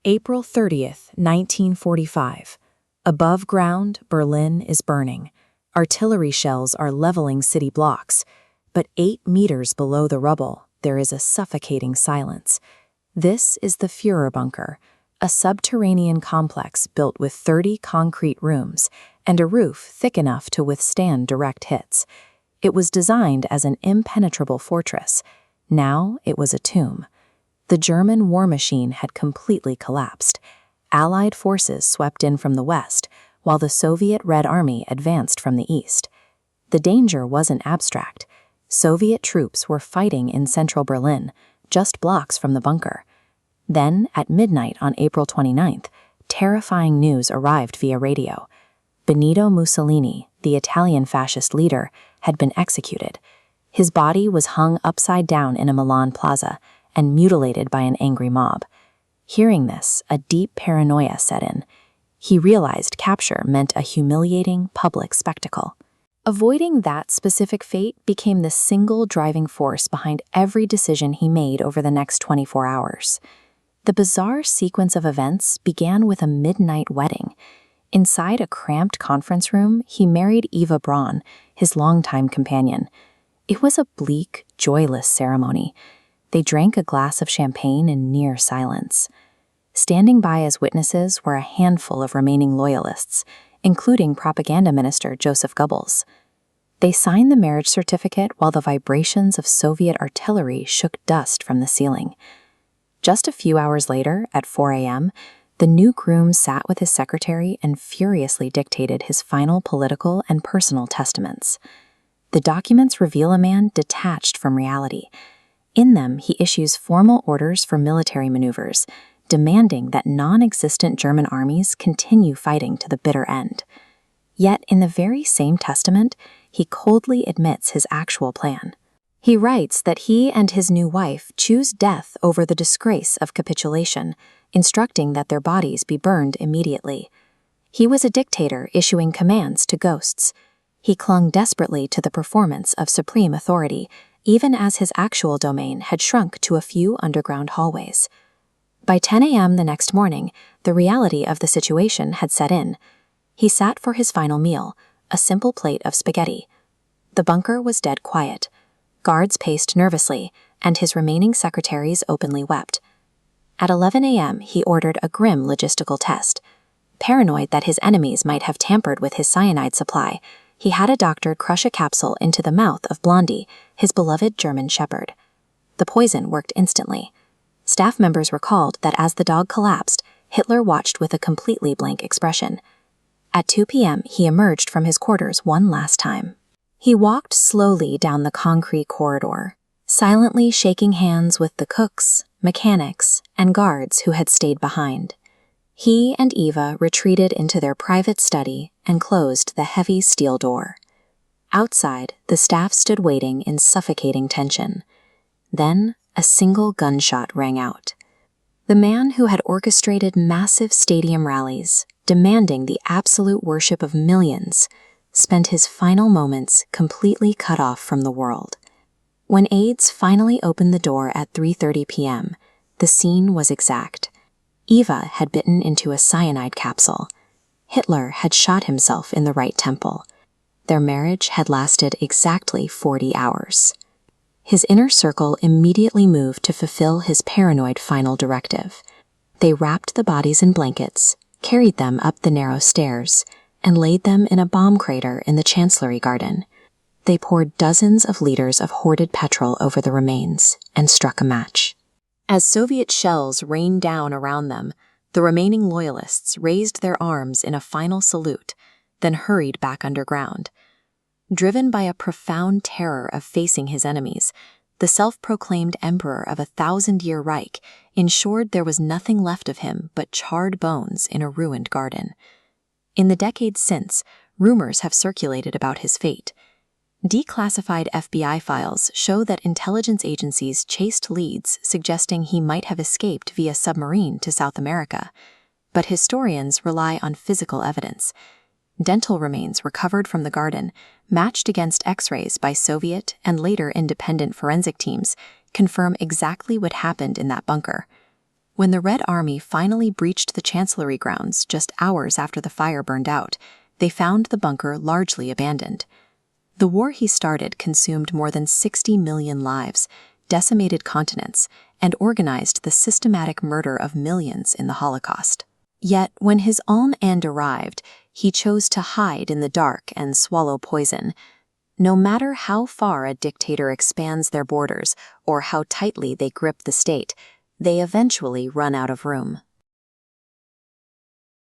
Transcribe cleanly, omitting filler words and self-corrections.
April 30th, 1945. Above ground, Berlin is burning. Artillery shells are leveling city blocks. But 8 meters below the rubble, there is a suffocating silence. This is the Führer bunker, a subterranean complex built with 30 concrete rooms and a roof thick enough to withstand direct hits. It was designed as an impenetrable fortress. Now it was a tomb. The German war machine had completely collapsed. Allied forces swept in from the west, while the Soviet Red Army advanced from the east. The danger wasn't abstract. Soviet troops were fighting in central Berlin, just blocks from the bunker. Then, at midnight on April 29th, terrifying news arrived via radio. Benito Mussolini, the Italian fascist leader, had been executed. His body was hung upside down in a Milan plaza and mutilated by an angry mob. Hearing this, a deep paranoia set in. He realized capture meant a humiliating public spectacle. Avoiding that specific fate became the single driving force behind every decision he made over the next 24 hours. The bizarre sequence of events began with a midnight wedding. Inside a cramped conference room, he married Eva Braun, his longtime companion. It was a bleak, joyless ceremony. They drank a glass of champagne in near silence. Standing by as witnesses were a handful of remaining loyalists, including propaganda minister Joseph Goebbels. They signed the marriage certificate while the vibrations of Soviet artillery shook dust from the ceiling. Just a few hours later, at 4 a.m., the new groom sat with his secretary and furiously dictated his final political and personal testaments. The documents reveal a man detached from reality. In them, he issues formal orders for military maneuvers, demanding that non-existent German armies continue fighting to the bitter end. Yet, in the very same testament, he coldly admits his actual plan. He writes that he and his new wife choose death over the disgrace of capitulation, instructing that their bodies be burned immediately. He was a dictator issuing commands to ghosts. He clung desperately to the performance of supreme authority, even as his actual domain had shrunk to a few underground hallways. By 10 a.m. the next morning, the reality of the situation had set in. He sat for his final meal, a simple plate of spaghetti. The bunker was dead quiet. Guards paced nervously, and his remaining secretaries openly wept. At 11 a.m., he ordered a grim logistical test. Paranoid that his enemies might have tampered with his cyanide supply, he had a doctor crush a capsule into the mouth of Blondie, his beloved German shepherd. The poison worked instantly. Staff members recalled that as the dog collapsed, Hitler watched with a completely blank expression. At 2 p.m., he emerged from his quarters one last time. He walked slowly down the concrete corridor, silently shaking hands with the cooks, mechanics, and guards who had stayed behind. He and Eva retreated into their private study and closed the heavy steel door. Outside, the staff stood waiting in suffocating tension. Then, a single gunshot rang out. The man who had orchestrated massive stadium rallies, demanding the absolute worship of millions, spent his final moments completely cut off from the world. When aides finally opened the door at 3:30 p.m., the scene was exact. Eva had bitten into a cyanide capsule. Hitler had shot himself in the right temple. Their marriage had lasted exactly 40 hours. His inner circle immediately moved to fulfill his paranoid final directive. They wrapped the bodies in blankets, carried them up the narrow stairs, and laid them in a bomb crater in the Chancellery Garden. They poured dozens of liters of hoarded petrol over the remains and struck a match. As Soviet shells rained down around them, the remaining loyalists raised their arms in a final salute, then hurried back underground. Driven by a profound terror of facing his enemies, the self-proclaimed emperor of a 1,000-year Reich ensured there was nothing left of him but charred bones in a ruined garden. In the decades since, rumors have circulated about his fate. Declassified FBI files show that intelligence agencies chased leads suggesting he might have escaped via submarine to South America, but historians rely on physical evidence. Dental remains recovered from the garden, matched against X-rays by Soviet and later independent forensic teams, confirm exactly what happened in that bunker. When the Red Army finally breached the Chancellery grounds just hours after the fire burned out, they found the bunker largely abandoned. The war he started consumed more than 60 million lives, decimated continents, and organized the systematic murder of millions in the Holocaust. Yet, when his own end arrived, he chose to hide in the dark and swallow poison. No matter how far a dictator expands their borders or how tightly they grip the state, they eventually run out of room.